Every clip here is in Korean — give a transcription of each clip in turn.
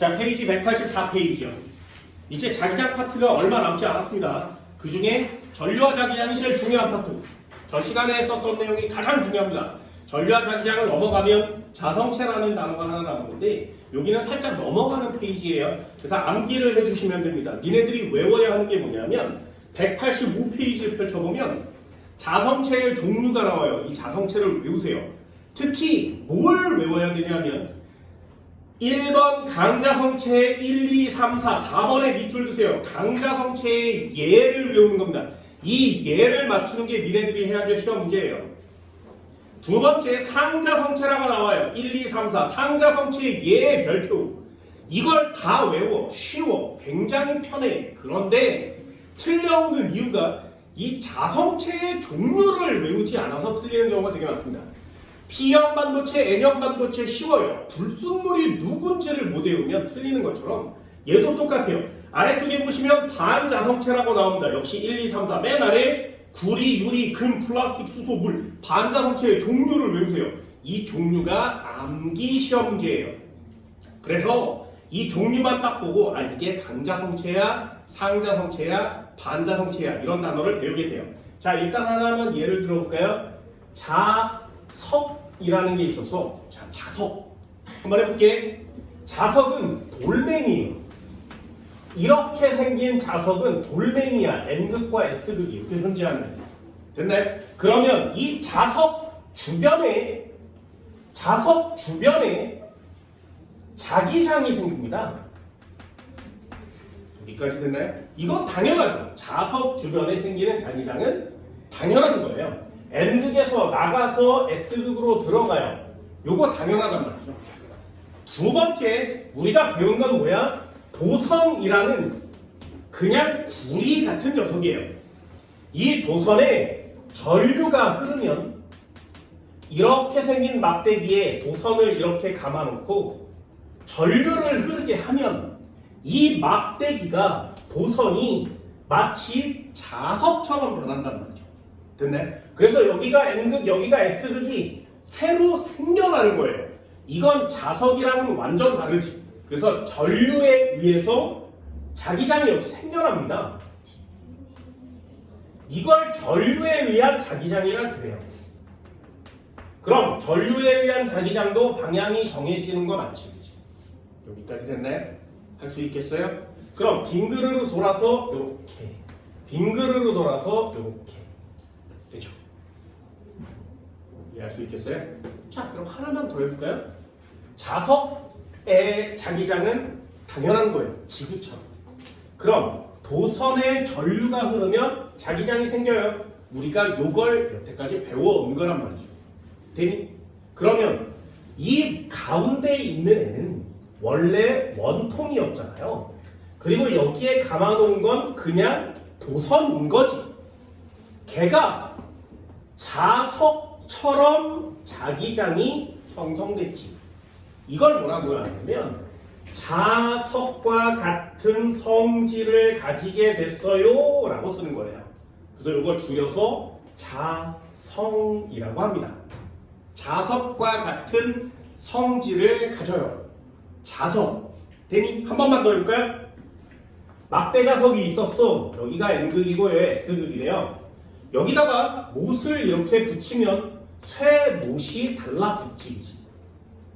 자, 페이지 184페이지요. 이제 자기장 파트가 얼마 남지 않았습니다. 그 중에 전류와 자기장이 제일 중요한 파트. 전 시간에 썼던 내용이 가장 중요합니다. 전류와 자기장을 넘어가면 자성체라는 단어가 하나 나오는데 여기는 살짝 넘어가는 페이지예요. 그래서 암기를 해주시면 됩니다. 니네들이 외워야 하는 게 뭐냐면 185페이지를 펼쳐보면 자성체의 종류가 나와요. 이 자성체를 외우세요. 특히 뭘 외워야 되냐면 1번 강자성체 1, 2, 3, 4, 4번에 밑줄 드세요. 강자성체의 예를 외우는 겁니다. 이 예를 맞추는 게 니네들이 해야 될 시험 문제예요. 두 번째 상자성체라고 나와요. 1, 2, 3, 4 상자성체의 예의 별표. 이걸 다 외워. 쉬워. 굉장히 편해. 그런데 틀려오는 이유가 이 자성체의 종류를 외우지 않아서 틀리는 경우가 되게 많습니다. P형 반도체, N형 반도체 쉬워요. 불순물이 누군지를 못 외우면 틀리는 것처럼 얘도 똑같아요. 아래쪽에 보시면 반자성체라고 나옵니다. 역시 1, 2, 3, 4 맨 아래 구리, 유리, 금, 플라스틱, 수소, 물 반자성체의 종류를 외우세요. 이 종류가 암기 시험 문제예요. 그래서 이 종류만 딱 보고 아 이게 강자성체야, 상자성체야, 반자성체야 이런 단어를 배우게 돼요. 자 일단 하나만 예를 들어볼까요? 자석이라는 게 있어서 자 자석 한번 해볼게. 자석은 돌멩이에요. 이렇게 생긴 자석은 돌멩이야. N극과 S극이 이렇게 존재하는 거예요. 됐나요? 그러면 이 자석 주변에 자기장이 생깁니다. 여기까지 됐나요? 이건 당연하죠. 자석 주변에 생기는 자기장은 당연한 거예요. N극에서 나가서 S극으로 들어가요. 요거 당연하단 말이죠. 두 번째 우리가 배운 건 뭐야? 도선이라는 그냥 구리 같은 녀석이에요. 이 도선에 전류가 흐르면 이렇게 생긴 막대기에 도선을 이렇게 감아놓고 전류를 흐르게 하면 이 막대기가 도선이 마치 자석처럼 변한단 말이죠. 됐네? 그래서 여기가 N극, 여기가 S극이 새로 생겨나는 거예요. 이건 자석이랑은 완전 다르지. 그래서 전류에 의해서 자기장이 여기 생겨납니다. 이걸 전류에 의한 자기장이라 그래요. 그럼 전류에 의한 자기장도 방향이 정해지는 거 맞지? 여기까지 됐나요? 할 수 있겠어요? 그럼 빈 그릇으로 돌아서 이렇게, 빈 그릇으로 돌아서 이렇게 되죠? 이해할 수 있겠어요? 자, 그럼 하나만 더 해볼까요? 자석의 자기장은 당연한 거예요. 지구처럼. 그럼 도선에 전류가 흐르면 자기장이 생겨요. 우리가 요걸 여태까지 배워온 거란 말이죠. 되니? 그러면 이 가운데 있는 애는 원래 원통이었잖아요. 그리고 여기에 감아놓은 건 그냥 도선인 거지. 걔가 자석처럼 자기장이 형성됐지. 이걸 뭐라고 하냐면 자석과 같은 성질을 가지게 됐어요 라고 쓰는 거예요. 그래서 이걸 줄여서 자성이라고 합니다. 자석과 같은 성질을 가져요. 자석. 되니? 한 번만 더 해볼까요? 막대 자석이 있었어. 여기가 N극이고 여기 S극이래요. 여기다가 못을 이렇게 붙이면 쇠못이 달라붙지.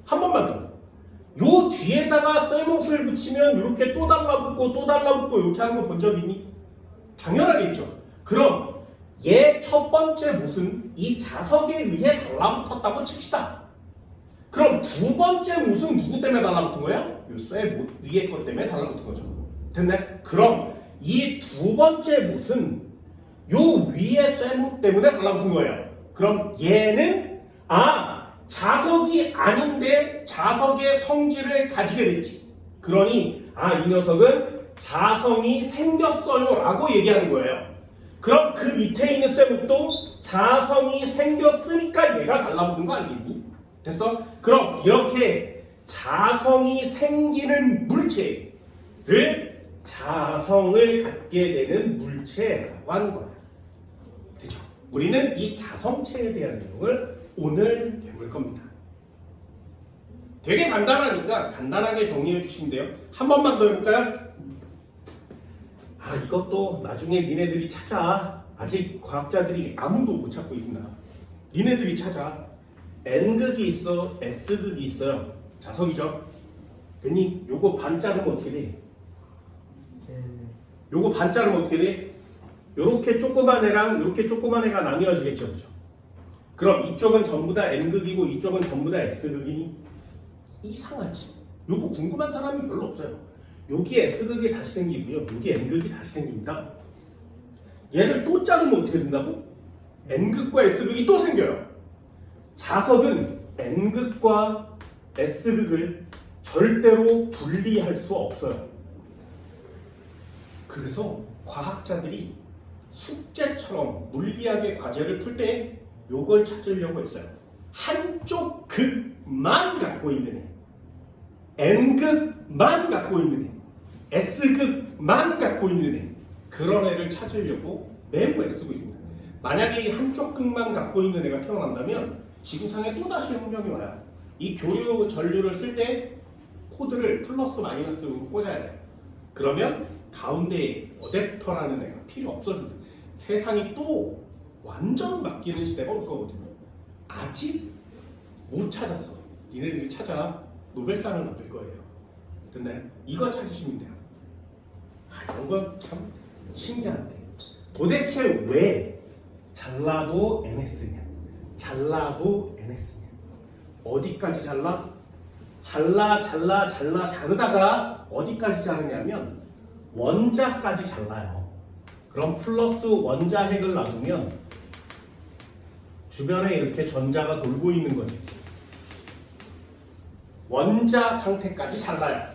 한 번만 더. 요 뒤에다가 쇠못을 붙이면 이렇게 또 달라붙고 또 달라붙고 이렇게 하는 거 본 적 있니? 당연하겠죠. 그럼 얘 첫 번째 못은 이 자석에 의해 달라붙었다고 칩시다. 그럼 두 번째 못은 누구 때문에 달라붙은 거야? 요 쇠못 위에 것 때문에 달라붙은 거죠. 됐네? 그럼 이 두 번째 못은 요 위에 쇠못 때문에 달라붙은 거예요. 그럼 얘는 자석이 아닌데 자석의 성질을 가지게 됐지. 그러니 이 녀석은 자성이 생겼어요 라고 얘기하는 거예요. 그럼 그 밑에 있는 쇠목도 자성이 생겼으니까 얘가 달라붙는 거 아니겠니? 됐어? 그럼 이렇게 자성이 생기는 물체를 자성을 갖게 되는 물체라고 하는 거야. 됐죠? 우리는 이 자성체에 대한 내용을 오늘 배울 겁니다. 되게 간단하니까 간단하게 정리해 주시면 돼요. 한 번만 더 해볼까요? 아, 이것도 나중에 니네들이 찾아. 아직 과학자들이 아무도 못 찾고 있습니다. 니네들이 찾아. N극이 있어, S극이 있어요. 자석이죠. 괜히 요거 반 자르면 어떻게 돼? 요거 반 자르면 어떻게 돼? 요렇게 조그만 애랑 요렇게 조그만 애가 나뉘어지겠죠. 그죠? 그럼 이쪽은 전부 다 N극이고 이쪽은 전부 다 S극이니? 이상하지. 요거 궁금한 사람이 별로 없어요. 여기 S극이 다시 생기고요. 여기 N극이 다시 생깁니다. 얘를 또 자르면 어떻게 된다고? N극과 S극이 또 생겨요. 자석은 N극과 S극을 절대로 분리할 수 없어요. 그래서 과학자들이 숙제처럼 물리학의 과제를 풀 때 요걸 찾으려고 했어요. 한쪽 극만 갖고 있는 애, N극만 갖고 있는 애, S극만 갖고 있는 애, 그런 애를 찾으려고 매우 애쓰고 있습니다. 만약에 이 한쪽 극만 갖고 있는 애가 태어난다면 지구상에 또다시 혁명이 와요. 이 교류 전류를 쓸 때 코드를 플러스 마이너스로 꽂아야 돼요. 그러면 가운데에 어댑터라는 애가 필요 없어집니다. 세상이 또 완전 바뀌는 시대가 올 거거든요. 아직 못 찾았어. 니네들이 찾아 노벨상을 받을 거예요. 됐나요? 이거 찾으시면 돼요. 아, 이런 건 참 신기한데 도대체 왜 잘라도 NS냐? 잘라도 NS냐? 어디까지 잘라? 자르다가 어디까지 자르냐면 원자까지 잘라요. 그럼 플러스 원자핵을 놔두면 주변에 이렇게 전자가 돌고 있는 거죠. 원자 상태까지 잘라요.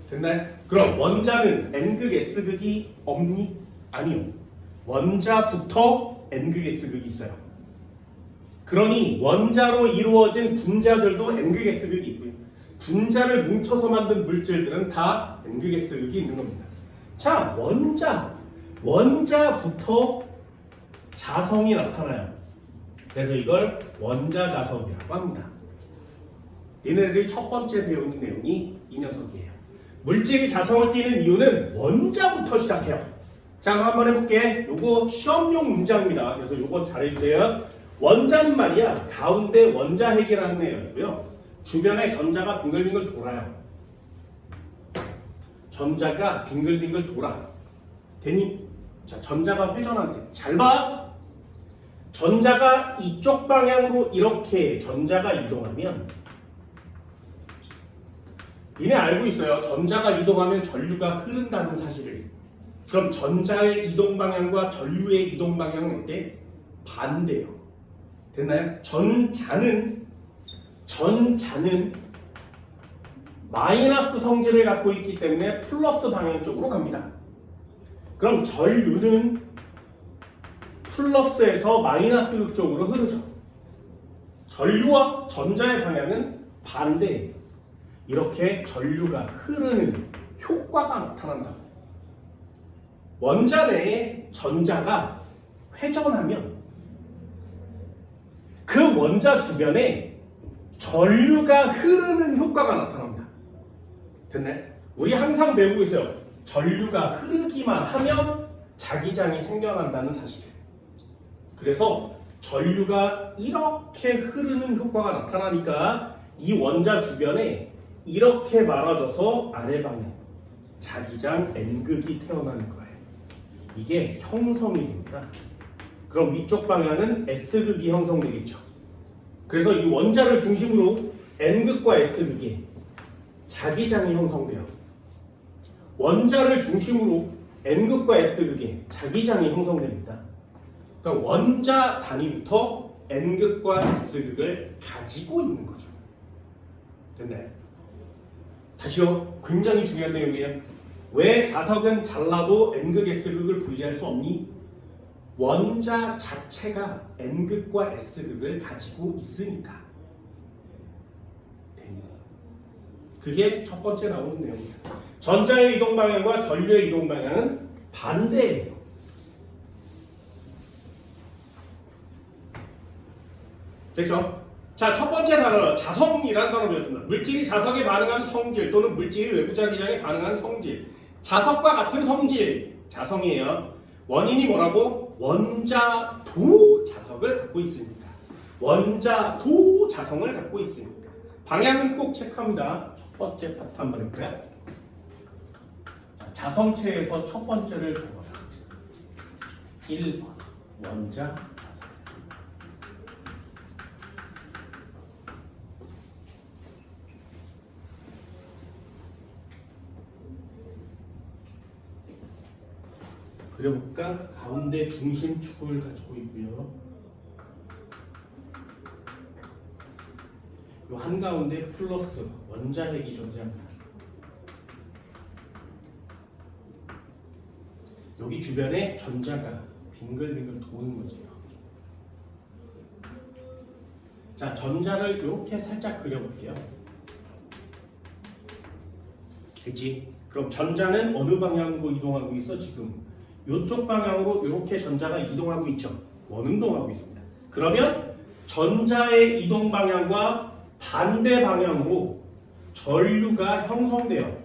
됐나요? 그럼 원자는 N극, S극이 없니? 아니요. 원자부터 N극, S극이 있어요. 그러니 원자로 이루어진 분자들도 N극, S극이 있고요. 분자를 뭉쳐서 만든 물질들은 다 N극, S극이 있는 겁니다. 자, 원자부터 자성이 나타나요. 그래서 이걸 원자자석이라고 합니다. 얘네들이 첫 번째 배우는 내용이 이 녀석이에요. 물질이 자성을 띠는 이유는 원자부터 시작해요. 자, 그럼 한번 해볼게. 요거 시험용 문장입니다. 그래서 요거 잘해주세요. 원자는 말이야, 가운데 원자핵이라는 애가 있고요. 주변에 전자가 빙글빙글 돌아요. 전자가 빙글빙글 돌아. 되니? 자, 전자가 회전한대. 잘 봐! 전자가 이쪽 방향으로 이렇게 전자가 이동하면 니네 알고 있어요. 전자가 이동하면 전류가 흐른다는 사실을. 그럼 전자의 이동 방향과 전류의 이동 방향은 어때? 반대요. 됐나요? 전자는 마이너스 성질을 갖고 있기 때문에 플러스 방향 쪽으로 갑니다. 그럼 전류는 플러스에서 마이너스 극 쪽으로 흐르죠. 전류와 전자의 방향은 반대예요. 이렇게 전류가 흐르는 효과가 나타난다고. 원자 내에 전자가 회전하면 그 원자 주변에 전류가 흐르는 효과가 나타납니다. 됐나요? 우리 항상 배우고 있어요. 전류가 흐르기만 하면 자기장이 생겨난다는 사실. 그래서 전류가 이렇게 흐르는 효과가 나타나니까 이 원자 주변에 이렇게 말아져서 아래 방향 자기장 N극이 태어나는 거예요. 이게 형성이 됩니다. 그럼 위쪽 방향은 S극이 형성되겠죠. 그래서 이 원자를 중심으로 N극과 S극에 자기장이 형성돼요. 원자를 중심으로 N극과 S극에 자기장이 형성됩니다. 그러니까 원자 단위부터 N극과 S극을 가지고 있는 거죠. 됐나요? 다시요. 굉장히 중요한 내용이에요. 왜 자석은 잘라도 N극, S극을 분리할 수 없니? 원자 자체가 N극과 S극을 가지고 있으니까. 그게 첫 번째 나오는 내용입니다. 전자의 이동 방향과 전류의 이동 방향은 반대예요. 됐죠? 자, 첫 번째 단어 자성이라는 단어 배웠습니다. 물질이 자석에 반응하는 성질 또는 물질이 외부자기장에 반응하는 성질. 자석과 같은 성질, 자성이에요. 원인이 뭐라고? 원자도 자석을 갖고 있으니까. 원자도 자성을 갖고 있으니까. 방향은 꼭 체크합니다. 첫 번째 파트 한번 해볼까요? 자성체에서 첫 번째를 보거라. 1번 원자 자석. 그려볼까? 가운데 중심축을 가지고 있고요. 요 한가운데 플러스 원자핵이 존재합니다. 여기 주변에 전자가 빙글빙글 도는 거죠. 자, 전자를 이렇게 살짝 그려볼게요. 그치? 그럼 전자는 어느 방향으로 이동하고 있어? 지금 이쪽 방향으로 이렇게 전자가 이동하고 있죠. 원운동하고 있습니다. 그러면 전자의 이동 방향과 반대 방향으로 전류가 형성돼요.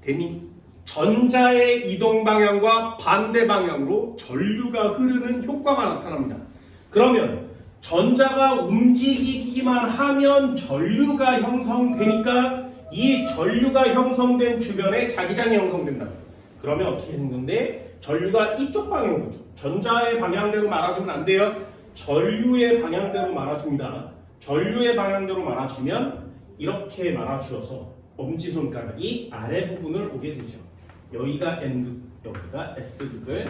되니? 전자의 이동 방향과 반대 방향으로 전류가 흐르는 효과가 나타납니다. 그러면 전자가 움직이기만 하면 전류가 형성되니까 이 전류가 형성된 주변에 자기장이 형성된다. 그러면 어떻게 되는 건데? 전류가 이쪽 방향으로, 전자의 방향대로 말아주면 안 돼요. 전류의 방향대로 말아줍니다. 전류의 방향대로 말아주면 이렇게 말아주어서 엄지손가락이 아래 부분을 오게 되죠. 여기가 N극, 여기가 S극을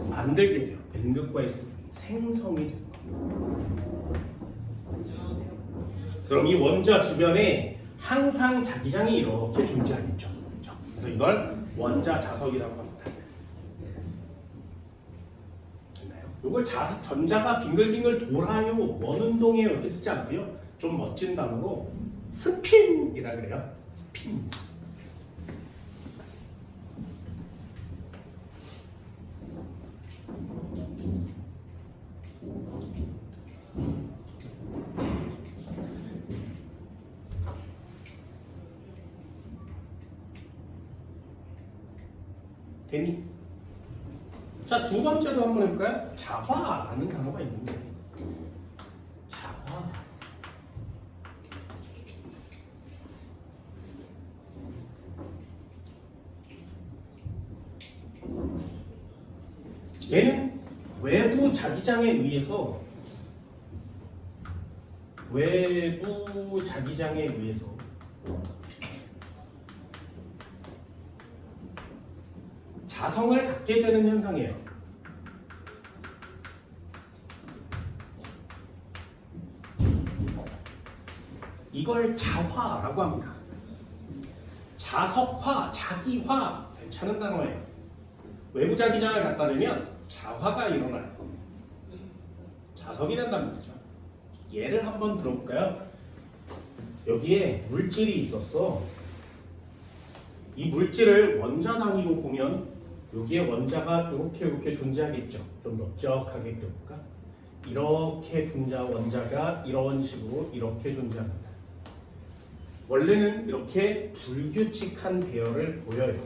만들게 돼요. N극과 S극이 생성이 되는 겁니다. 그럼 이 원자 주변에 항상 자기장이 이렇게 존재하겠죠. 그렇죠? 그래서 이걸 원자 자석이라고 합니다. 됐나요? 이걸 전자가 빙글빙글 돌아요, 원운동이에요 이렇게 쓰지 않고요. 좀 멋진 단어로 스핀이라 그래요. 스핀. 되니? 자, 두 번째로 한번 해볼까요? 자화라는 단어가 있는데, 자화. 얘는 외부 자기장에 의해서 자성을 갖게 되는 현상이에요. 이걸 자화라고 합니다. 자석화, 자기화, 괜찮은 단어예요. 외부 자기장을 갖다 대면 자화가 일어나요. 자석이 된다는 거죠. 예를 한번 들어볼까요? 여기에 물질이 있었어. 이 물질을 원자 단위로 보면 여기에 원자가 이렇게 존재하겠죠. 좀 넓적하게 그려볼까? 이렇게 분자 원자가 이런 식으로 이렇게 존재합니다. 원래는 이렇게 불규칙한 배열을 보여요.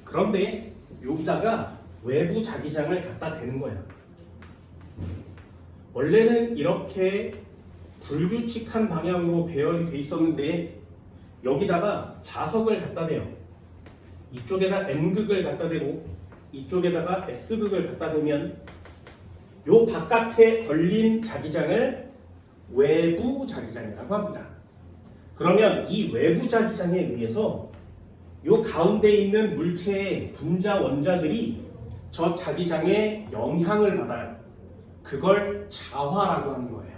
그런데 여기다가 외부 자기장을 갖다 대는 거야. 원래는 이렇게 불규칙한 방향으로 배열이 돼 있었는데 여기다가 자석을 갖다 대요. 이쪽에다 N극을 갖다 대고 이쪽에다가 S극을 갖다 대면 요 바깥에 걸린 자기장을 외부 자기장이라고 합니다. 그러면 이 외부 자기장에 의해서 요 가운데 있는 물체의 분자 원자들이 저 자기장에 영향을 받아요. 그걸 자화라고 하는 거예요.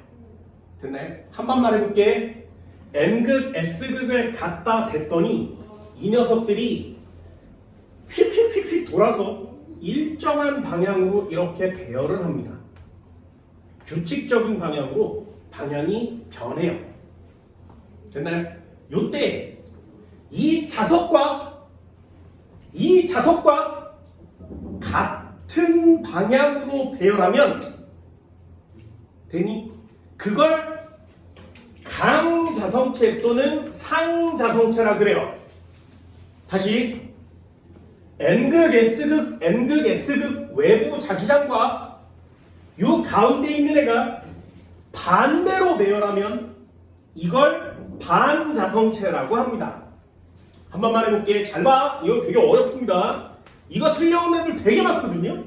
됐나요? 한 번만 해볼게. N극, S극을 갖다 댔더니 이 녀석들이 휙휙휙휙 돌아서 일정한 방향으로 이렇게 배열을 합니다. 규칙적인 방향으로 방향이 변해요. 됐나요? 요때 이 자석과 같은 같은 방향으로 배열하면 되니? 그걸 강자성체 또는 상자성체라 그래요. 다시 N극 S극 외부 자기장과 요 가운데 있는 애가 반대로 배열하면 이걸 반자성체라고 합니다. 한 번만 해볼게. 잘 봐. 이거 되게 어렵습니다. 이거 틀려온 애들 되게 많거든요.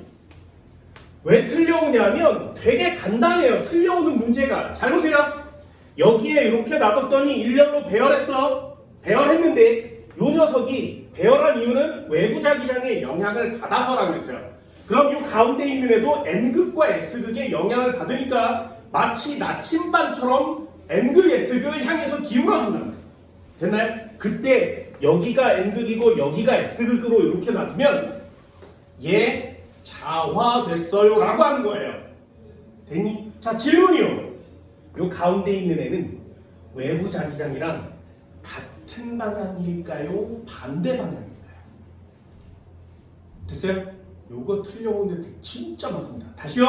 왜 틀려오냐면 되게 간단해요. 틀려오는 문제가. 잘 보세요. 여기에 이렇게 놔뒀더니 일렬로 배열했어. 배열했는데 요 녀석이 배열한 이유는 외부 자기장의 영향을 받아서라고 했어요. 그럼 이 가운데 있는 애도 N극과 S극의 영향을 받으니까 마치 나침반처럼 N극, S극을 향해서 기울어진단 말이에요. 됐나요? 그때 여기가 N극이고 여기가 S극으로 이렇게 놔두면 얘 자화됐어요 라고 하는 거예요. 됐니? 자, 질문이요. 요 가운데 있는 애는 외부 자기장이랑 같은 방향일까요? 반대 방향일까요? 됐어요? 요거 틀려온 애들 진짜 많습니다. 다시요.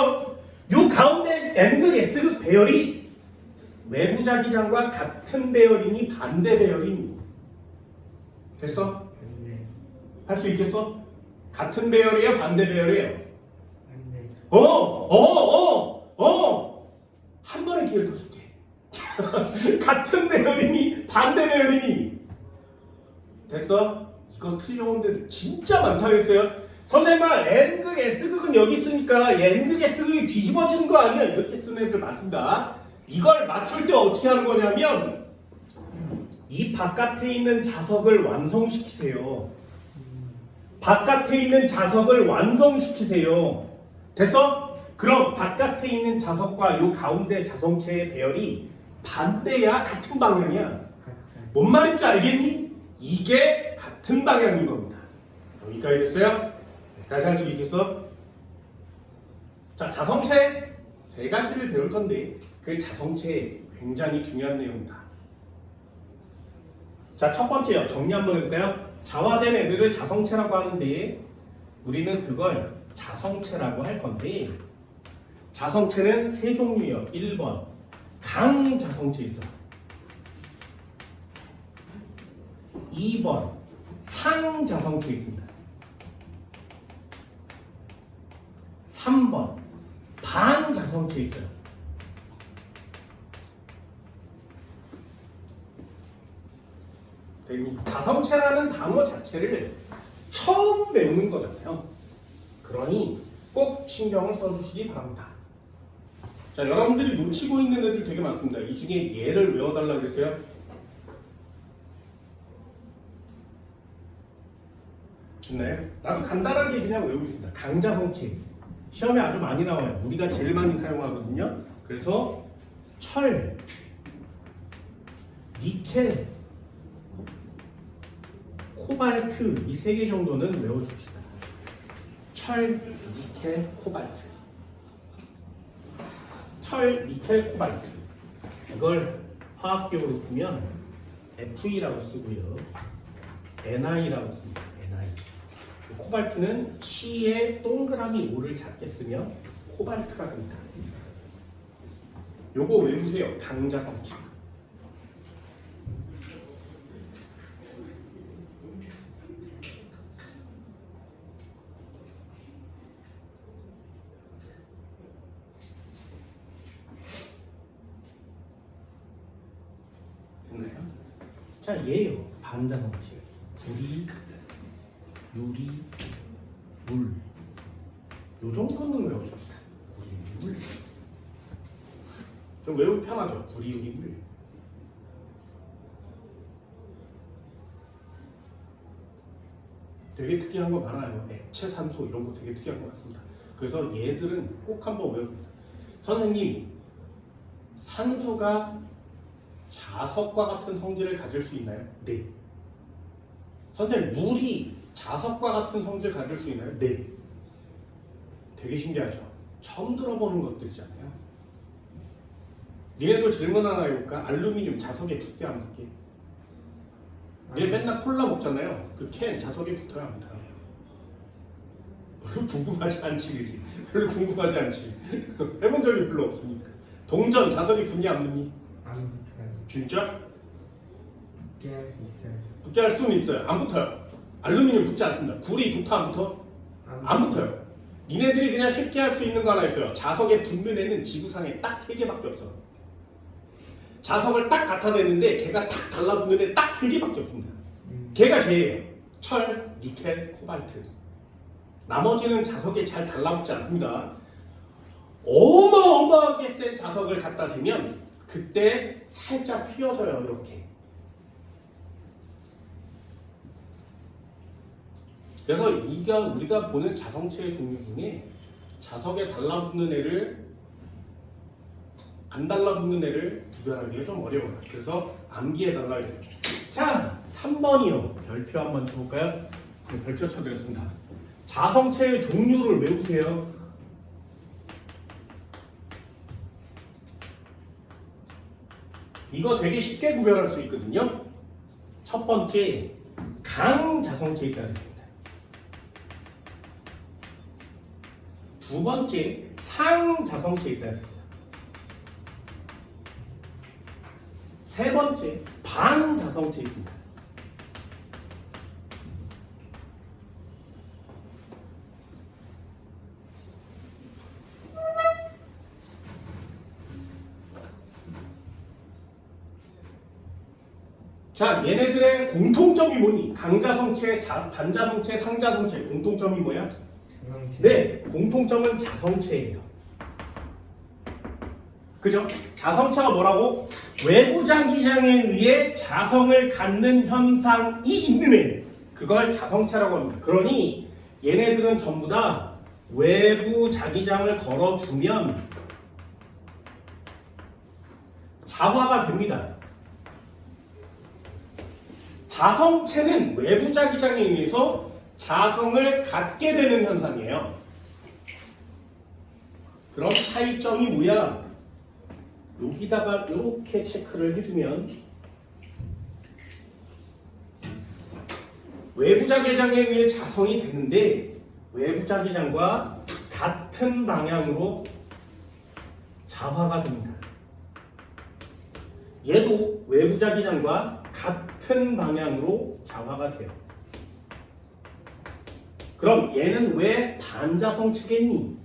요 가운데 N극, S극 배열이 외부 자기장과 같은 배열이니 반대 배열이니? 됐어? 네. 할 수 있겠어? 같은 배열이에요? 반대 배열이에요? 네. 한 번에 기회를 더 줄게. 같은 배열이니 반대 배열이니? 됐어? 이거 틀려온 데도 진짜 많다고 했어요. 선생님아, N극, S극은 여기 있으니까 N극, S극이 뒤집어지는 거 아니야? 이렇게 쓰는 애들 많습니다. 이걸 맞출 때 어떻게 하는 거냐면 이 바깥에 있는 자석을 완성시키세요. 바깥에 있는 자석을 완성시키세요. 됐어? 그럼 바깥에 있는 자석과 요 가운데 자성체의 배열이 반대야? 같은 방향이야? 뭔 말인지 알겠니? 이게 같은 방향인 겁니다. 여기까지 됐어요? 여기까지 할 수 있겠어? 자, 자성체 세 가지를 배울 건데 그 자성체 굉장히 중요한 내용이다. 자, 첫 번째요. 정리 한번 해볼까요? 자화된 애들을 자성체라고 하는데 우리는 그걸 자성체라고 할 건데 자성체는 세 종류예요. 1번 강자성체 있어. 2번 상자성체 있습니다. 3번 반자성체 있어요. 자성체라는 단어 자체를 처음 배우는 거잖아요. 그러니 꼭 신경을 써주시기 바랍니다. 자, 여러분들이 놓치고 있는 애들 되게 많습니다. 이 중에 얘를 외워달라고 그랬어요. 됐나요? 나도 간단하게 그냥 외우고 있습니다. 강자성체. 시험에 아주 많이 나와요. 우리가 제일 많이 사용하거든요. 그래서 철, 니켈, 코발트 이 세 개 정도는 외워줍시다. 철, 니켈, 코발트. 철, 니켈, 코발트. 이걸 화학기호로 쓰면 Fe라고 쓰고요. Ni라고 씁니다. Ni. 코발트는 C에 동그라미 5를 작게 쓰면 코발트가 됩니다. 요거 외우세요. 강자성체. 됐나요? 자, 얘요. 반자성체. 구리, 유리, 물. 요 정도는 외워줍시다. 구리, 물. 좀 외우기 편하죠? 구리, 유리, 물. 되게 특이한 거 많아요. 액체 산소 이런 거 되게 특이한 거 같습니다. 그래서 얘들은 꼭 한번 외웁니다. 선생님, 산소가 자석과 같은 성질을 가질 수 있나요? 네. 선생님, 물이 자석과 같은 성질을 가질 수 있나요? 네. 되게 신기하죠? 처음 들어보는 것들이잖아요. 니네도 질문 하나 해볼까? 알루미늄 자석에 붙게 안 붙게? 니네 맨날 콜라 먹잖아요. 그 캔 자석에 붙어야 합니다. 별로 궁금하지 않지, 그지? 별로 궁금하지 않지. 해본 적이 별로 없으니까. 동전 자석이 붙니 안 붙니? 안 붙어요. 진짜? 붙게 할 수 있어요. 붙게 할 수는 있어요. 안 붙어요. 알루미늄 붙지 않습니다. 구리 붙어 안 붙어? 안 붙어요. 니네들이 그냥 쉽게 할 수 있는 거 하나 있어요. 자석에 붙는 애는 지구상에 딱 3개밖에 없어. 자석을 딱 갖다 댔는데 걔가 탁 달라붙는 애 딱 3개밖에 없습니다. 걔가 쟤예요. 철, 니켈, 코발트. 나머지는 자석에 잘 달라붙지 않습니다. 어마어마하게 센 자석을 갖다 대면 그때 살짝 휘어져요. 이렇게. 그래서 이가 우리가 보는 자성체의 종류 중에 자석에 달라붙는 애를 안 달라붙는 애를 구별하기가 좀 어려워요. 그래서 암기해달라 했어요. 자, 3번이요. 별표 한번 쳐볼까요? 네, 별표 쳐드렸습니다. 자성체의 종류를 외우세요. 이거 되게 쉽게 구별할 수 있거든요. 첫 번째, 강자성체 있다고 했습니다. 두 번째, 상자성체 있다고 했어요. 세 번째, 반자성체 있습니다. 자, 얘네들의 공통점이 뭐니? 강자성체, 반자성체, 상자성체 공통점이 뭐야? 자성체. 네, 공통점은 자성체예요. 그죠? 자성체가 뭐라고? 외부 자기장에 의해 자성을 갖는 현상이 있는 애. 그걸 자성체라고 합니다. 그러니 얘네들은 전부 다 외부 자기장을 걸어주면 자화가 됩니다. 자성체는 외부 자기장에 의해서 자성을 갖게 되는 현상이에요. 그럼 차이점이 뭐야? 여기다가 이렇게 체크를 해주면 외부 자기장에 의해 자성이 되는데 외부 자기장과 같은 방향으로 자화가 됩니다. 얘도 외부 자기장과 같은 방향으로 자화가 돼요. 그럼 얘는 왜 반자성체겠니?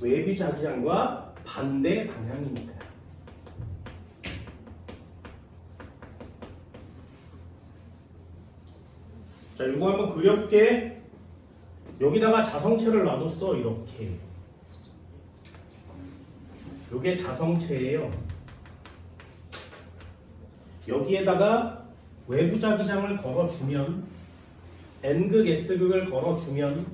외부 자기장과 반대 방향이니까. 자, 이거 한번 그려볼게. 여기다가 자성체를 놔뒀어. 이렇게. 요게 자성체예요. 여기에다가 외부 자기장을 걸어주면 N극, S극을 걸어주면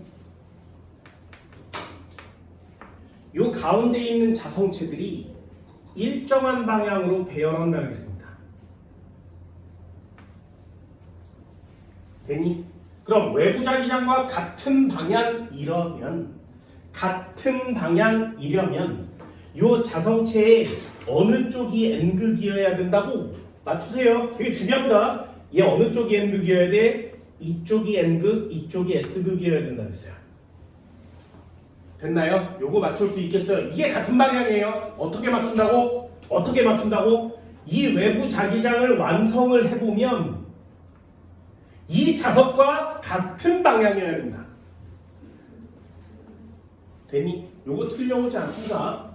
요 가운데 있는 자성체들이 일정한 방향으로 배열한다고 했습니다. 됐니? 그럼 외부 자기장과 같은 방향이려면 요 자성체의 어느 쪽이 N극이어야 된다고? 맞추세요. 되게 중요합니다. 얘 어느 쪽이 N극이어야 돼? 이쪽이 N극, 이쪽이 S극이어야 된다고 했어요. 됐나요? 요거 맞출 수 있겠어요? 이게 같은 방향이에요. 어떻게 맞춘다고? 어떻게 맞춘다고? 이 외부 자기장을 완성을 해보면 이 자석과 같은 방향이어야 된다. 됐니? 요거 틀려오지 않습니다.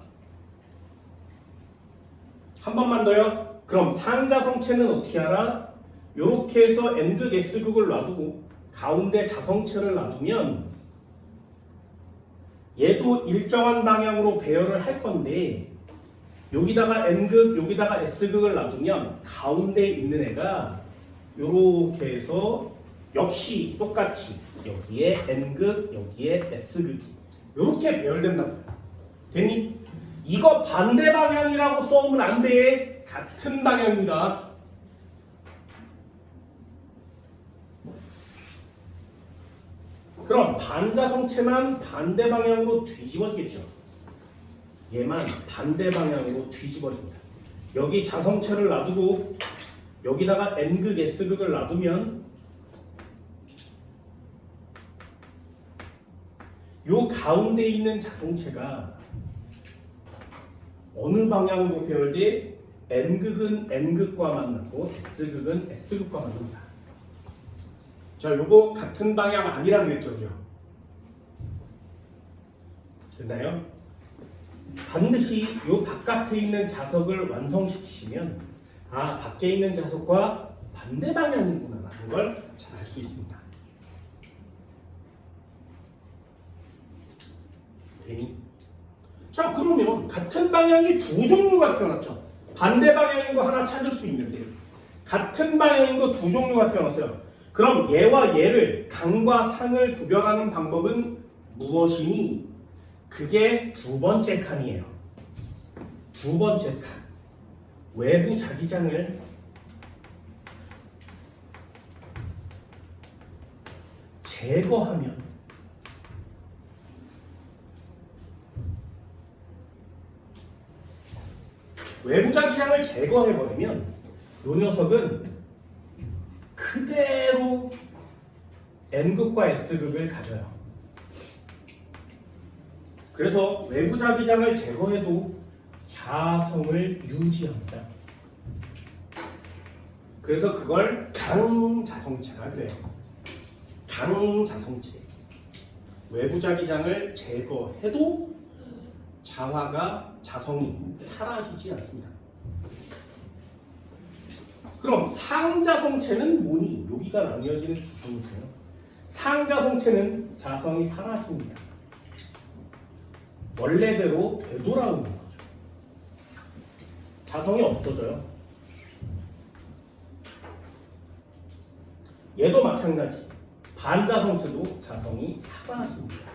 한 번만 더요. 그럼 상자성체는 어떻게 알아? 요렇게 해서 N극, S극을 놔두고 가운데 자성체를 놔두면 얘도 일정한 방향으로 배열을 할 건데 여기다가 N극, 여기다가 S극을 놔두면 가운데 있는 애가 요렇게 해서 역시 똑같이 여기에 N극, 여기에 S극 요렇게 배열된다고. 됐니? 이거 반대 방향이라고 써오면 안 돼. 같은 방향입니다. 그럼 반자성체만 반대 방향으로 뒤집어지겠죠. 얘만 반대 방향으로 뒤집어집니다. 여기 자성체를 놔두고 여기다가 N극, S극을 놔두면 요 가운데 있는 자성체가 어느 방향으로 배열돼? N극은 N극과 만나고 S극은 S극과 만납니다. 자, 요거 같은 방향 아니라 그랬죠. 됐나요? 반드시 요 바깥에 있는 자석을 완성시키시면 아, 밖에 있는 자석과 반대 방향이구나 라는 걸 잘 알 수 있습니다. 되니? 자, 그러면 같은 방향이 두 종류가 태어났죠. 반대 방향인 거 하나 찾을 수 있는데 같은 방향인 거 두 종류가 태어났어요. 그럼 얘와 얘를 강과 상을 구별하는 방법은 무엇이니? 그게 두 번째 칸이에요. 두 번째 칸. 외부 자기장을 제거하면 외부 자기장을 제거해버리면 이 녀석은 그대로 N극과 S극을 가져요. 그래서 외부 자기장을 제거해도 자성을 유지합니다. 그래서 그걸 강자성체라 그래요. 강자성체. 외부 자기장을 제거해도 자화가 자성이 사라지지 않습니다. 그럼 상자성체는 뭐니? 여기가 나뉘어지는 부분이에요. 상자성체는 자성이 사라집니다. 원래대로 되돌아오는 거죠. 자성이 없어져요. 얘도 마찬가지. 반자성체도 자성이 사라집니다.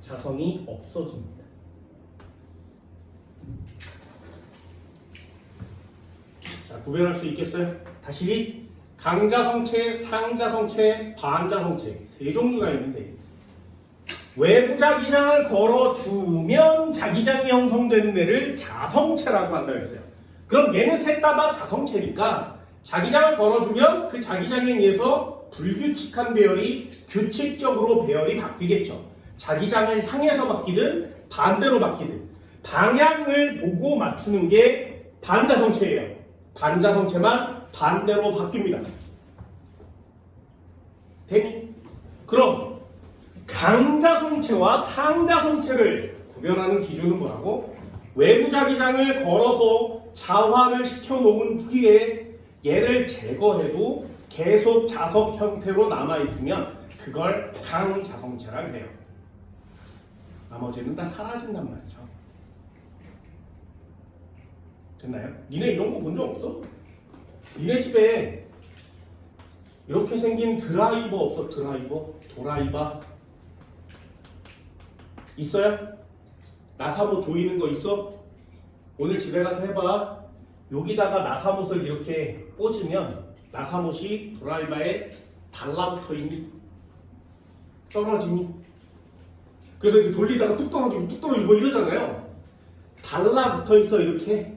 자성이 없어집니다. 자, 구별할 수 있겠어요? 다시 강자성체, 상자성체, 반자성체 세 종류가 있는데 외부 자기장을 걸어주면 자기장이 형성되는 애를 자성체라고 한다고 했어요. 그럼 얘는 셋 다 자성체니까 자기장을 걸어주면 그 자기장에 의해서 불규칙한 배열이 규칙적으로 배열이 바뀌겠죠. 자기장을 향해서 바뀌든 반대로 바뀌든 방향을 보고 맞추는 게 반자성체예요. 반자성체만 반대로 바뀝니다. 되니? 그럼 강자성체와 상자성체를 구별하는 기준은 뭐라고? 외부 자기장을 걸어서 자화를 시켜놓은 후에 얘를 제거해도 계속 자석 형태로 남아있으면 그걸 강자성체라 그래요. 나머지는 다 사라진단 말이죠. 됐나요? 니네 이런 거 본 적 없어? 니네 집에 이렇게 생긴 드라이버 없어? 드라이버? 도라이바? 있어요? 나사못 조이는 거 있어? 오늘 집에 가서 해봐. 여기다가 나사못을 이렇게 꽂으면 나사못이 도라이바에 달라붙어 있니? 떨어지니? 그래서 이렇게 돌리다가 뚝 떨어지고 뚝 떨어지고 뭐 이러잖아요. 달라붙어 있어 이렇게.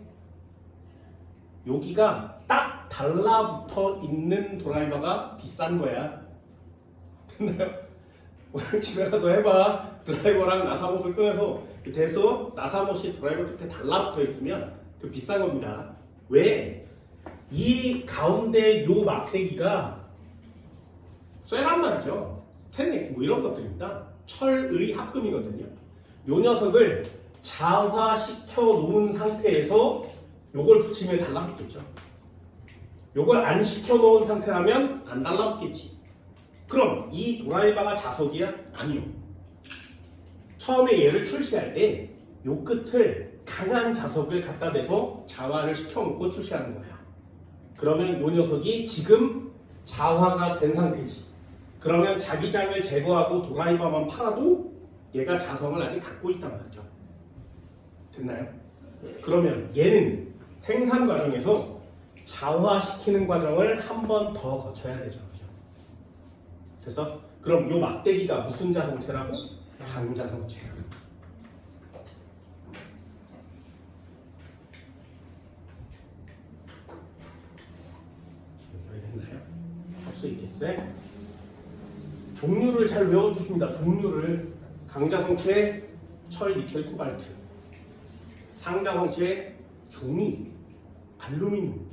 여기가 딱 달라붙어 있는 도라이바가 비싼 거야. 됐나요? 오늘 집에 가서 해봐. 드라이버랑 나사못을 꺼내서 밑에서 나사못이 드라이버 끝에 달라붙어 있으면 그 비싼 겁니다. 왜? 이 가운데 요 막대기가 쇠란 말이죠. 스테인리스 뭐 이런 것들입니다. 철의 합금이거든요. 요 녀석을 자화시켜 놓은 상태에서 요걸 붙이면 달라붙겠죠. 요걸 안 시켜 놓은 상태라면 안 달라붙겠지. 그럼 이 도라이바가 자석이야? 아니요. 처음에 얘를 출시할 때 요 끝을 강한 자석을 갖다 대서 자화를 시켜놓고 출시하는 거야. 그러면 요 녀석이 지금 자화가 된 상태지. 그러면 자기장을 제거하고 도라이바만 팔아도 얘가 자성을 아직 갖고 있단 말이죠. 됐나요? 그러면 얘는 생산 과정에서 자화시키는 과정을 한 번 더 거쳐야 되죠. 그죠? 됐어? 그럼 요 막대기가 무슨 자성체라고? 강자성체. 여기까지 됐나요? 할 수 있겠어요? 종류를 잘 외워주십니다. 종류를 강자성체 철, 니켈, 코발트, 상자성체 종이, 알루미늄,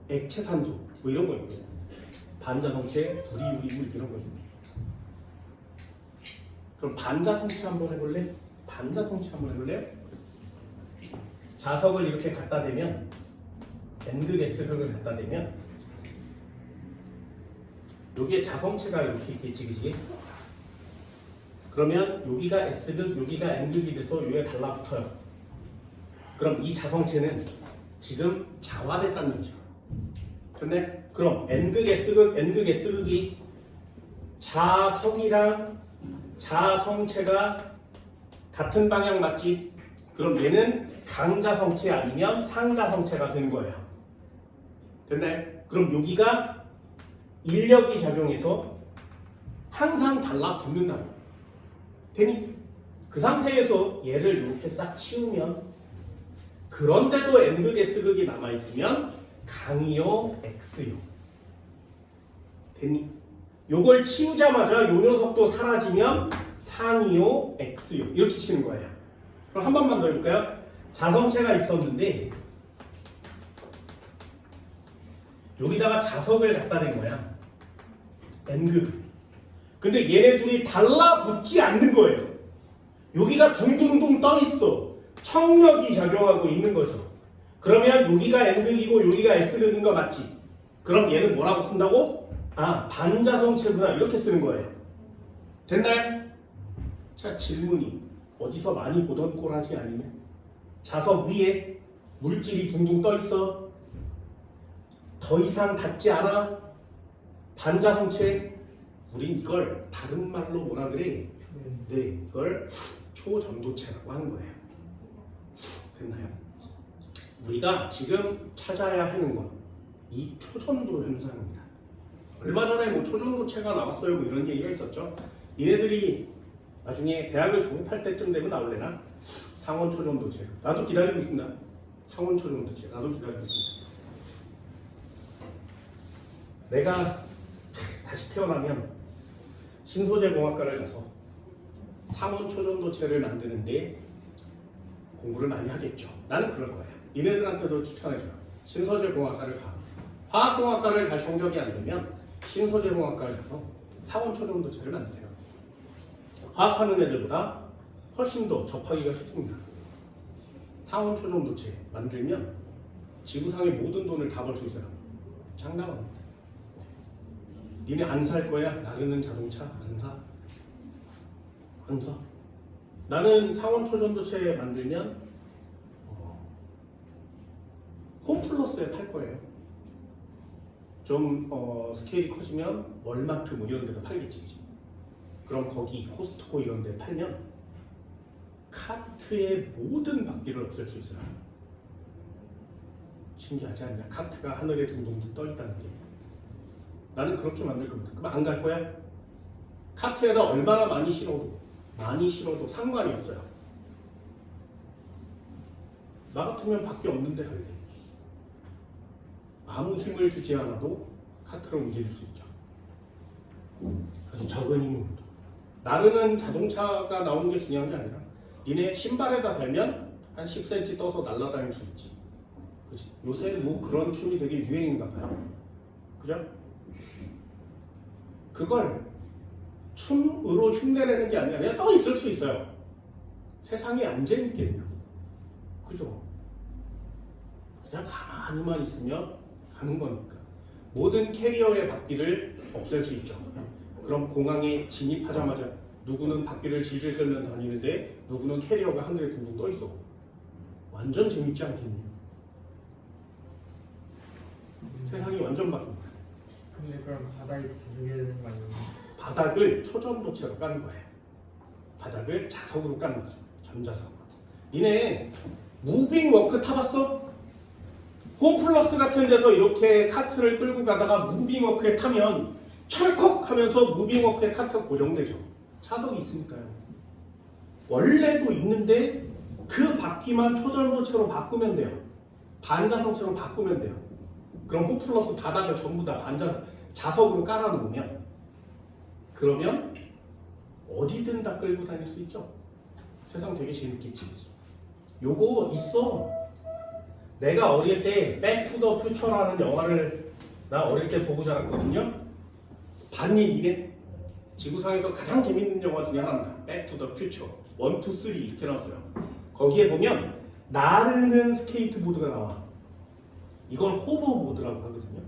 액체산소 뭐 이런 거 있고, 반자성체 불이, 유리, 물 이런 거 있습니다. 그럼 반자성체 한번 해볼래? 반자성체 한번 해볼래요? 자석을 이렇게 갖다 대면 N극 S극을 갖다 대면 여기에 자성체가 이렇게 있겠지, 그지? 그러면 여기가 S극, 여기가 N극이 돼서 여기에 달라붙어요. 그럼 이 자성체는 지금 자화됐다는 거죠. 근데 그럼 N극 S극, N극 S극이 자석이랑 자성체가 같은 방향 맞지? 그럼 얘는 강자성체 아니면 상자성체가 되는 거예요. 됐나요? 그럼 여기가 인력이 작용해서 항상 달라붙는다. 되니? 그 상태에서 얘를 이렇게 싹 치우면, 그런데도 N극 S극이 남아있으면 강이요 X요. 되니? 요걸 치우자마자 요 녀석도 사라지면 상이요 X요. 이렇게 치는 거예요. 그럼 한 번만 더 해볼까요? 자성체가 있었는데 여기다가 자석을 갖다 댄 거야. N극. 근데 얘네 둘이 달라붙지 않는 거예요. 여기가 둥둥둥 떠 있어. 청력이 작용하고 있는 거죠. 그러면 여기가 N극이고 여기가 S극인 거 맞지? 그럼 얘는 뭐라고 쓴다고? 아, 반자성체구나. 이렇게 쓰는 거예요. 됐나요? 자, 질문이 어디서 많이 보던 꼬라지 아니냐? 자석 위에 물질이 둥둥 떠 있어. 더 이상 닿지 않아. 반자성체. 우린 이걸 다른 말로 뭐라 그래? 네, 이걸 초전도체라고 하는 거예요. 됐나요? 우리가 지금 찾아야 하는 건 이 초전도 현상입니다. 얼마 전에 뭐 초전도체가 나왔어요, 뭐 이런 얘기가 있었죠. 얘네들이 나중에 대학을 졸업할 때쯤 되면 나올래나? 상원 초전도체. 나도 기다리고 있습니다. 상원 초전도체. 나도 기다리고 있습니다. 내가 다시 태어나면 신소재공학과를 가서 상온 초전도체를 만드는데 공부를 많이 하겠죠. 나는 그럴 거야. 얘네들한테도 추천해줘요. 신소재공학과를 가. 화학공학과를 갈 성적이 안 되면 신소재공학과를 가서 상온 초전도체를 만드세요. 화학하는 애들보다 훨씬 더 접하기가 쉽습니다. 상온 초전도체 만들면 지구상의 모든 돈을 다 벌 수 있어요. 장담합니다. 니네 안 살 거야? 나르는 자동차 안 사? 안 사. 나는 상온 초전도체 만들면 홈플러스에 팔 거예요. 좀 스케일이 커지면 월마트 뭐 이런 데도 팔겠지. 그럼 거기 코스트코 이런 데 팔면 카트의 모든 바퀴를 없앨 수 있어요. 신기하지 않냐? 카트가 하늘에 둥둥둥 떠 있다는 게. 나는 그렇게 만들 겁니다. 그럼 안 갈 거야? 카트에다 얼마나 많이 실어도 상관이 없어요. 나 같으면 바퀴 없는데 갈래. 아무 힘을 주지 않아도 카트를 움직일 수 있죠. 아주 적은 힘으로. 나르는 자동차가 나오는 게 중요한 게 아니라 니네 신발에다 달면 한 10cm 떠서 날아다닐 수 있지. 그치? 요새 뭐 그런 춤이 되게 유행인가 봐요. 그죠? 그걸 춤으로 흉내내는 게 아니라 그냥 떠 있을 수 있어요. 세상이 안 재밌겠냐. 그죠? 그냥 가만히만 있으면 가는 거니까. 모든 캐리어의 바퀴를 없앨 수 있죠. 그럼 공항에 진입하자마자 누구는 바퀴를 질질 끌면 다니는데 누구는 캐리어가 하늘에 둥둥 떠 있어. 완전 재밌지 않겠니? 세상이 완전 바뀝니다. 근데 그럼 바닥에 자석이 되는 거 아니에요? 바닥을 초전도체로 까는 거예요. 바닥을 자석으로 까는 거죠. 전자석. 니네 무빙 워크 타봤어? 홈플러스 같은 데서 이렇게 카트를 끌고 가다가 무빙 워크에 타면 철컥 하면서 무빙 워크에 카트가 고정되죠. 차석이 있으니까요. 원래도 있는데 그 바퀴만 초전도체로 바꾸면 돼요. 반자성체로 바꾸면 돼요. 그럼 홈플러스 바닥을 전부 다 자석으로 깔아놓으면 그러면 어디든 다 끌고 다닐 수 있죠. 세상 되게 재밌겠지. 요거 있어. 내가 어릴 때 백투더 퓨처라는 영화를 나 어릴 때 보고 자랐거든요. 봤니 니네? 지구상에서 가장 재밌는 영화 중에 하나입니다. 백투더 퓨처 1, 2, 3 이렇게 나왔어요. 거기에 보면 나르는 스케이트보드가 나와. 이걸 호버보드라고 하거든요.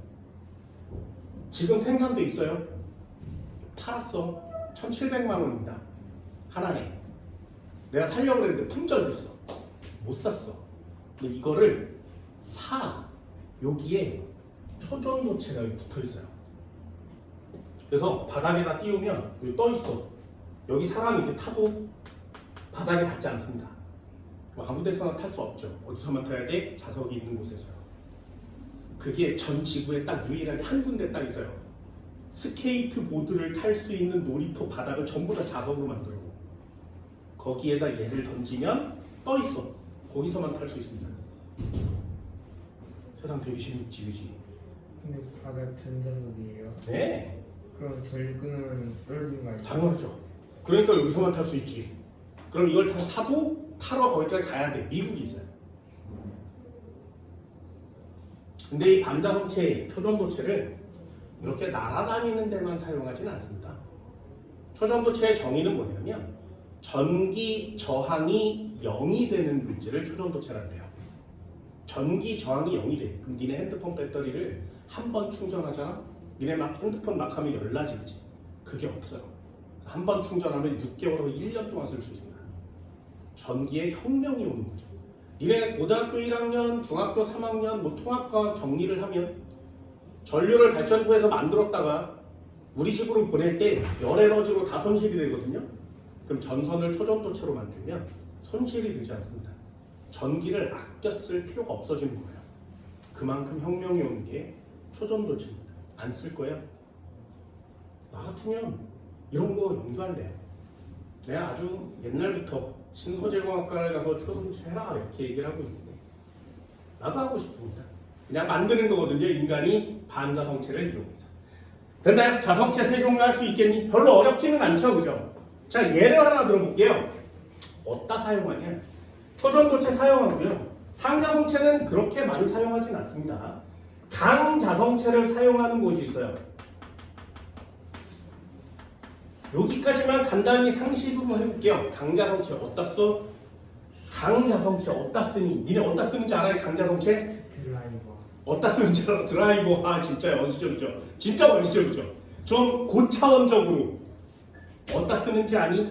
지금 생산돼 있어요. 팔았어. 1,700만 원입니다. 하나에. 내가 살려고 했는데 품절됐어. 못 샀어. 근데 이거를 사. 여기에 초전도체가 여기 붙어 있어요. 그래서 바닥에다 띄우면 여기 떠 있어. 여기 사람이 이렇게 타고 바닥에 닿지 않습니다. 아무 데서나 탈 수 없죠. 어디서만 타야 돼? 자석이 있는 곳에서요. 그게 전 지구에 딱 유일하게 한 군데 딱 있어요. 스케이트보드를 탈 수 있는 놀이터 바닥을 전부 다 자석으로 만들고 거기에다 얘를 던지면 떠 있어. 거기서만 탈 수 있습니다. 세상 되게 재밌지, 그지? 근데 바닥 전자석이에요. 네. 그럼 젤 끊으면 떨어지는 거 아니에요? 당연하죠. 그러니까 여기서만 탈 수 있지. 그럼 이걸 다 사고 타러 거기까지 가야 돼. 미국이 있어요. 근데 이 반자성체, 초전도체를 이렇게 날아다니는 데만 사용하지는 않습니다. 초전도체의 정의는 뭐냐면 전기 저항이 0이 되는 물질을 초전도체란대요. 전기 저항이 0이 돼. 그럼 니네 핸드폰 배터리를 한 번 충전하잖아? 니네 막 핸드폰 막 하면 열나지지. 그게 없어요. 한 번 충전하면 6개월에서 1년 동안 쓸 수 있습니다. 전기의 혁명이 오는 거죠. 니네 고등학교 1학년, 중학교 3학년, 뭐 통합과 정리를 하면 전류를 발전소에서 만들었다가 우리 집으로 보낼 때 열에너지로 다 손실이 되거든요. 그럼 전선을 초전도체로 만들면 손실이 되지 않습니다. 전기를 아껴 쓸 필요가 없어지는 거예요. 그만큼 혁명이 오는 게 초전도체입니다. 안 쓸 거예요? 나 같으면 이런 거 연구할래요. 내가 아주 옛날부터 신소재공학과를 가서 초전도체 해라 이렇게 얘기를 하고 있는데 나도 하고 싶습니다. 그냥 만드는 거거든요. 인간이 반자성체를 이용해서. 됐나요? 자성체 세 종류 할 수 있겠니? 별로 어렵지는 않죠. 그죠? 자, 예를 하나 들어볼게요. 어디다 사용하냐? 초전도체 사용하고요. 상자성체는 그렇게 많이 사용하진 않습니다. 강자성체를 사용하는 곳이 있어요. 여기까지만 간단히 상식으로 해볼게요. 강자성체 어디다 써? 강자성체 어디다 쓰니? 니네 어디다 쓰는지 알아요? 강자성체? 드라이버. 어디다 쓰는지 알아? 드라이버. 아 진짜 원시적이죠. 진짜 원시적이죠. 좀 고차원적으로 어디다 쓰는지 아니?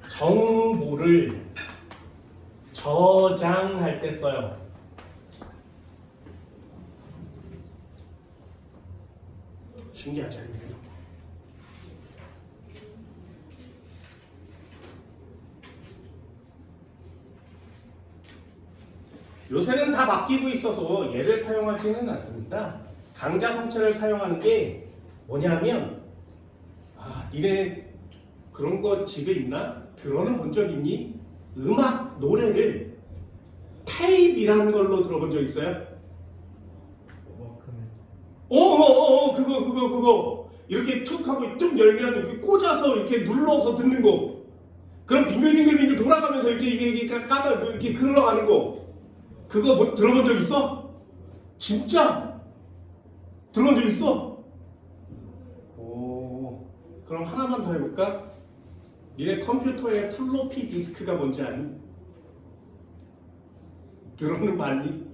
정보를 저장할 때 써요. 신기하지 않나요? 요새는 다 바뀌고 있어서 얘를 사용하지는 않습니다. 강자성체를 사용하는 게 뭐냐면 니네 그런 거 집에 있나? 들어는 본 적 있니? 음악, 노래를 테이프이라는 걸로 들어본 적 있어요? 워크맨. 그거 이렇게 툭 하고 쭉 열면 이렇게 꽂아서 이렇게 눌러서 듣는 거. 그럼 빙글빙글 돌아가면서 이게 까다 이렇게 흘러가는 거. 그거 뭐 들어본 적 있어? 진짜? 들어본 적 있어? 오, 그럼 하나만 더 해볼까? 니네 컴퓨터에 플로피 디스크가 뭔지 아니? 들어는 봤니?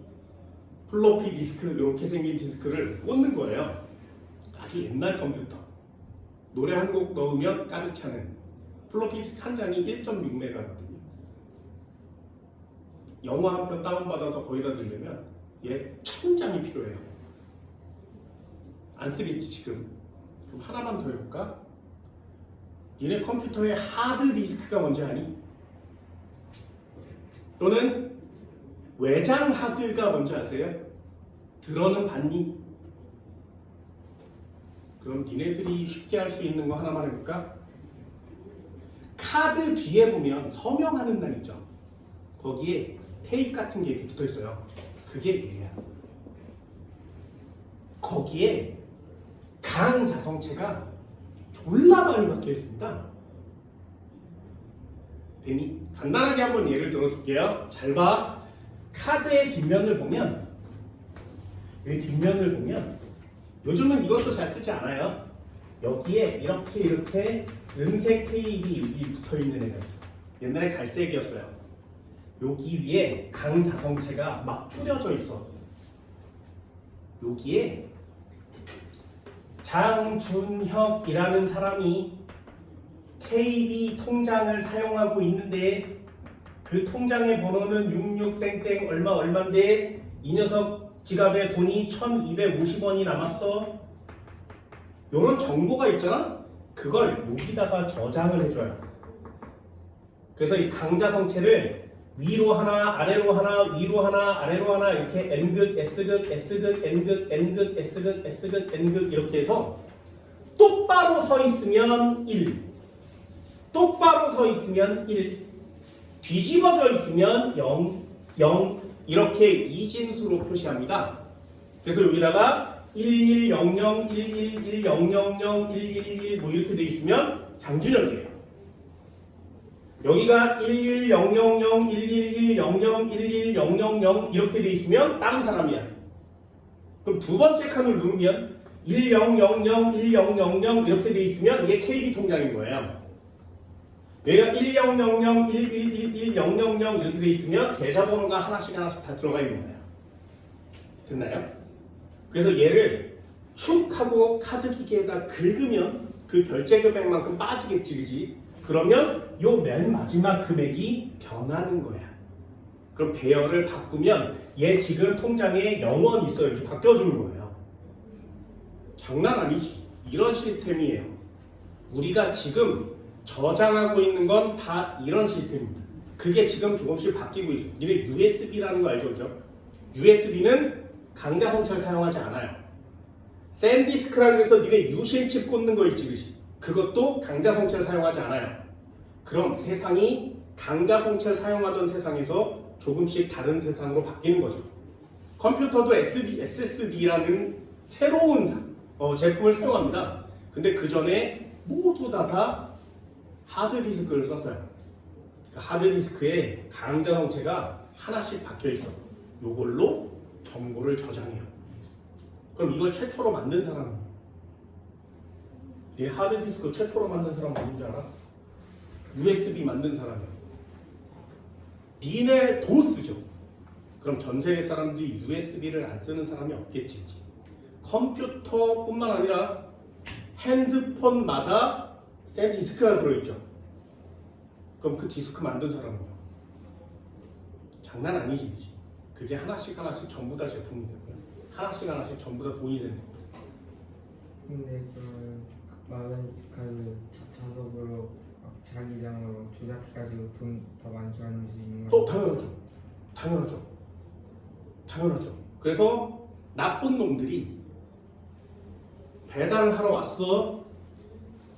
플로피 디스크 이렇게 생긴 디스크를 꽂는 거예요. 아주 옛날 컴퓨터. 노래 한 곡 넣으면 가득 차는 플로피 디스크 한 장이 1.6메가거든요. 영화 한 편 다운받아서 거기다 들려면 얘 1000장이 필요해요. 안 쓰겠지 지금. 그럼 하나만 더 해볼까? 니네 컴퓨터에 하드 디스크가 뭔지 아니? 또는 외장 하드가 뭔지 아세요? 들어는 봤니? 그럼 니네들이 쉽게 할 수 있는 거 하나만 해볼까? 카드 뒤에 보면 서명하는 날 있죠? 거기에 테이프 같은 게 이렇게 붙어 있어요. 그게 얘야. 거기에 강자성체가 졸라 많이 박혀 있습니다. 되니? 간단하게 한번 예를 들어줄게요. 잘 봐. 카드의 뒷면을 보면, 이 뒷면을 보면, 요즘은 이것도 잘 쓰지 않아요. 여기에 이렇게 은색 테이프가 여기 붙어 있는 애가 있어. 옛날에 갈색이었어요. 여기 위에 강자성체가 막 뿌려져 있어. 여기에 장준혁이라는 사람이 KB 통장을 사용하고 있는데 그 통장의 번호는 66땡땡 얼마인데 이 녀석 지갑에 돈이 1250원이 남았어. 요런 정보가 있잖아? 그걸 여기다가 저장을 해줘요. 그래서 이 강자성체를 위로 하나, 아래로 하나, 위로 하나, 아래로 하나 이렇게 N극, S극, S극, N극, N극, S극, S극, N극 이렇게 해서 똑바로 서 있으면 1, 똑바로 서 있으면 1, 뒤집어져 있으면 0, 0 이렇게 이진수로 표시합니다. 그래서 여기다가 1100, 111, 000, 111 뭐 이렇게 돼 있으면 장준혁이에요. 여기가 11000, 111, 00, 111, 000 이렇게 돼 있으면 다른 사람이야. 그럼 두 번째 칸을 누르면 1000, 1000 이렇게 돼 있으면 이게 KB 통장인 거예요. 여기가 1000, 111, 000 이렇게 돼 있으면 계좌번호가 하나씩 다 들어가 있는 거예요. 됐나요? 그래서 얘를 축 하고 카드 기계에다 긁으면 그 결제 금액만큼 빠지겠지, 그지? 그러면 요 맨 마지막 금액이 변하는 거야. 그럼 배열을 바꾸면 얘 지금 통장에 0원 있어요. 이렇게 바뀌어주는 거예요. 장난 아니지. 이런 시스템이에요. 우리가 지금 저장하고 있는 건 다 이런 시스템입니다. 그게 지금 조금씩 바뀌고 있어요. 니네 USB라는 거 알죠? USB는 강자성체를 사용하지 않아요. 샌디스크라 그래서 니네 유심칩 꽂는 거 있지, 그치? 그것도 강자성체를 사용하지 않아요. 그럼 세상이 강자성체를 사용하던 세상에서 조금씩 다른 세상으로 바뀌는 거죠. 컴퓨터도 SSD라는 새로운 제품을 사용합니다. 근데 그 전에 모두 다 하드디스크를 썼어요. 그 하드디스크에 강자성체가 하나씩 박혀 있어. 요걸로 정보를 저장해요. 그럼 이걸 최초로 만든 사람은? 이 하드디스크 최초로 만든 사람은 누군지 알아? USB 만든 사람이야. 니네 도스죠. 그럼 전 세계 사람들이 USB를 안 쓰는 사람이 없겠지. 컴퓨터뿐만 아니라 핸드폰마다 샌디스크가 들어있죠. 그럼 그 디스크 만든 사람은? 장난 아니지. 그게 하나씩 전부 다 제품이 되고요. 하나씩 전부 다 돈이 되는 거예요. 근데 그러면 마그네틱카드 자석으로 자기장으로 조작해가지고 돈 더 많이 받는 수 있는 거? 당연하죠. 그래서 나쁜 놈들이 배달을 하러 왔어.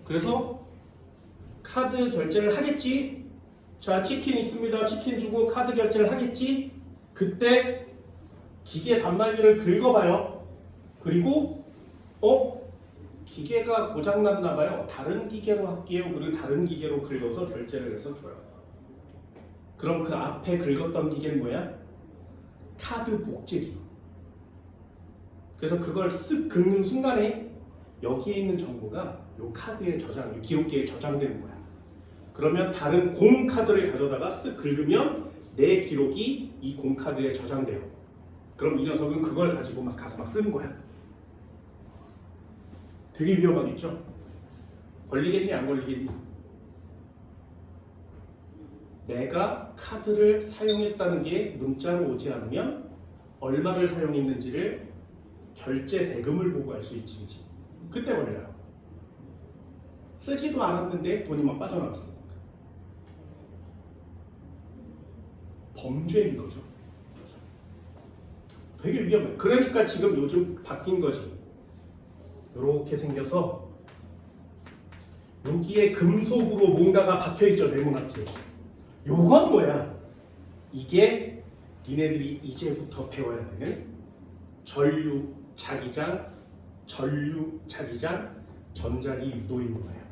그래서 카드 결제를 하겠지. 자, 치킨 있습니다. 치킨 주고 카드 결제를 하겠지. 그때 기계 단말기를 긁어봐요. 그리고 기계가 고장났나 봐요. 다른 기계로 할게요. 그리고 다른 기계로 긁어서 결제를 해서 줘요. 그럼 그 앞에 긁었던 기계는 뭐야? 카드 복제기. 그래서 그걸 쓱 긁는 순간에 여기에 있는 정보가 이 카드에 기록기에 저장되는 거야. 그러면 다른 공카드를 가져다가 쓱 긁으면 내 기록이 이 공카드에 저장돼요. 그럼 이 녀석은 그걸 가지고 막 가서 막 쓰는 거야. 되게 위험하겠죠? 걸리겠니? 안 걸리겠니? 내가 카드를 사용했다는 게 문자로 오지 않으면 얼마를 사용했는지를 결제 대금을 보고 알 수 있지, 그치? 그때 걸려요. 쓰지도 않았는데 돈이 막 빠져나갔으니까. 범죄인 거죠. 되게 위험해. 그러니까 지금 요즘 바뀐 거지. 이렇게 생겨서 여기에 금속으로 뭔가가 박혀있죠. 네모나게. 요건 뭐야? 이게 니네들이 이제부터 배워야 되는 전류, 자기장, 전류 자기장, 전자기 유도인 거예요.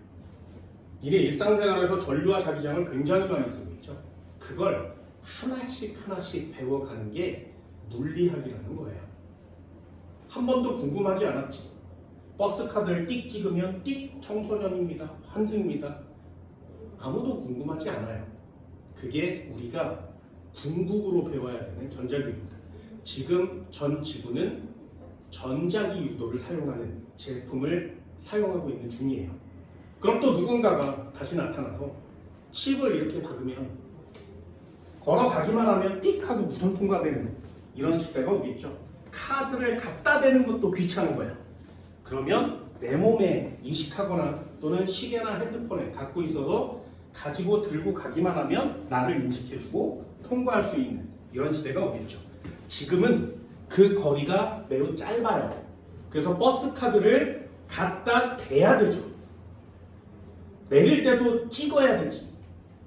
이게 일상생활에서 전류와 자기장을 굉장히 많이 쓰고 있죠. 그걸 하나씩 하나씩 배워가는 게 물리학이라는 거예요. 한 번도 궁금하지 않았지. 버스 카드를 띡 찍으면 띡 청소년입니다. 환승입니다. 아무도 궁금하지 않아요. 그게 우리가 궁극으로 배워야 되는 전자기입니다. 지금 전 지구는 전자기 유도를 사용하는 제품을 사용하고 있는 중이에요. 그럼 또 누군가가 다시 나타나서 칩을 이렇게 박으면 걸어가기만 하면 띡 하고 무선 통과되는 이런 시대가 오겠죠. 카드를 갖다 대는 것도 귀찮은 거야. 그러면 내 몸에 인식하거나 또는 시계나 핸드폰에 갖고 있어서 가지고 들고 가기만 하면 나를 인식해주고 통과할 수 있는 이런 시대가 오겠죠. 지금은 그 거리가 매우 짧아요. 그래서 버스 카드를 갖다 대야 되죠. 내릴 때도 찍어야 되지.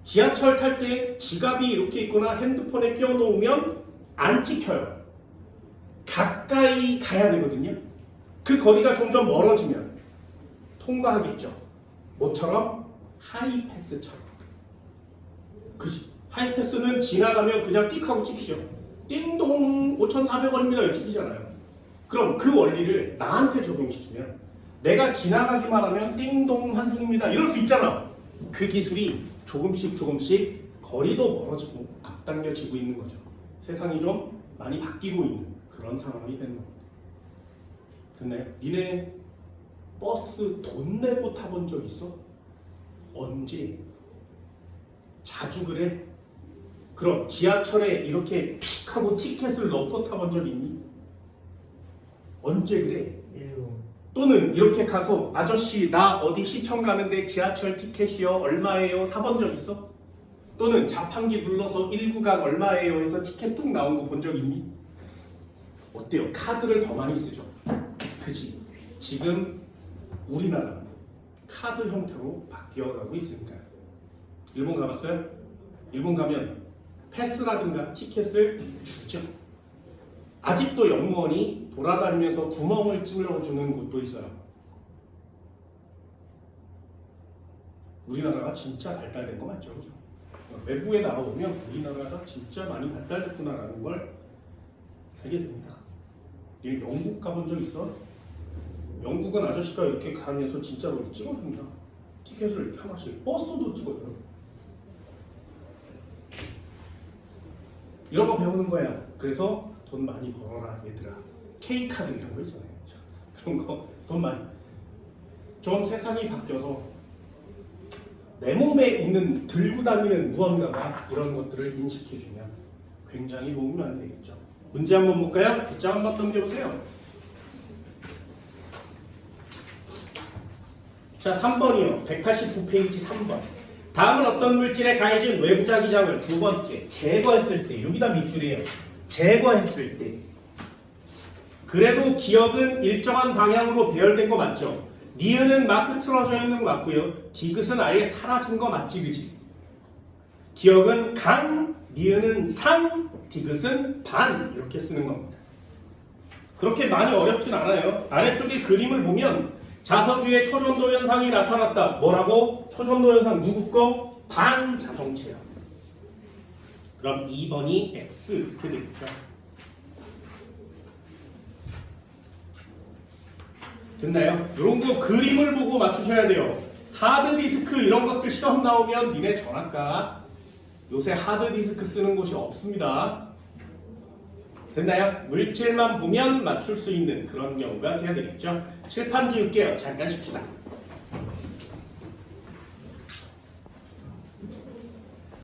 지하철 탈 때 지갑이 이렇게 있거나 핸드폰에 끼워 놓으면 안 찍혀요. 가까이 가야 되거든요. 그 거리가 점점 멀어지면 통과하겠죠. 뭐처럼? 하이패스처럼. 그지? 하이패스는 지나가면 그냥 띡 하고 찍히죠. 띵동 5,400원입니다. 찍히잖아요. 그럼 그 원리를 나한테 적용시키면 내가 지나가기만 하면 띵동 환승입니다. 이럴 수 있잖아. 그 기술이 조금씩 거리도 멀어지고 앞당겨지고 있는 거죠. 세상이 좀 많이 바뀌고 있는 그런 상황이 되는 겁니다. 됐나요? 니네 버스 돈 내고 타본 적 있어? 언제? 자주 그래? 그럼 지하철에 이렇게 픽 하고 티켓을 넣고 타본 적 있니? 언제 그래? 또는 이렇게 가서 아저씨 나 어디 시청 가는데 지하철 티켓이요 얼마예요? 사본 적 있어? 또는 자판기 눌러서 1구간 얼마예요 해서 티켓 뚝 나온 거 본 적 있니? 어때요? 카드를 더 많이 쓰죠. 그지? 지금 우리나라 카드 형태로 바뀌어가고 있으니까요. 일본 가봤어요? 일본 가면 패스라든가 티켓을 주죠. 아직도 영무원이 돌아다니면서 구멍을 찔러주는 곳도 있어요. 우리나라가 진짜 발달된 거 맞죠? 그죠? 외부에 나가보면 우리나라가 진짜 많이 발달됐구나라는 걸 알게 됩니다. 영국 가본 적 있어? 영국은 아저씨가 이렇게 가면서 진짜로 찍어줍니다. 티켓을 이렇게 하나씩 버스도 찍어줘요. 이런 거 배우는 거야. 그래서 돈 많이 벌어라 얘들아. K카드 이런 거 있잖아요. 그런 거 돈 많이. 좀 세상이 바뀌어서 내 몸에 있는 들고 다니는 무언가가 이런 것들을 인식해주면 굉장히 도움이 많이 되겠죠. 문제 한번 볼까요? 뒷장 한번 넘겨보세요. 자, 3번이요. 189페이지 3번. 다음은 어떤 물질에 가해진 외부자기장을 두 번째 제거했을 때, 여기다 밑줄이에요. 제거했을 때. 그래도 기억은 일정한 방향으로 배열된 거 맞죠? 니은은 마크 틀어져 있는 거 맞고요. 디귿은 아예 사라진 거 맞지, 그지? 기억은 강, 니은은 상, 디귿은 반 이렇게 쓰는 겁니다. 그렇게 많이 어렵진 않아요. 아래쪽에 그림을 보면 자석 위에 초전도 현상이 나타났다. 뭐라고? 초전도 현상 누구 거? 반자성체요. 그럼 2번이 X 이렇게 되겠죠. 됐나요? 이런 거 그림을 보고 맞추셔야 돼요. 하드디스크 이런 것들 시험 나오면 니네 전학가 요새 하드디스크 쓰는 곳이 없습니다. 됐나요? 물질만 보면 맞출 수 있는 그런 경우가 돼야 되겠죠. 칠판 지울게요. 잠깐 쉽시다.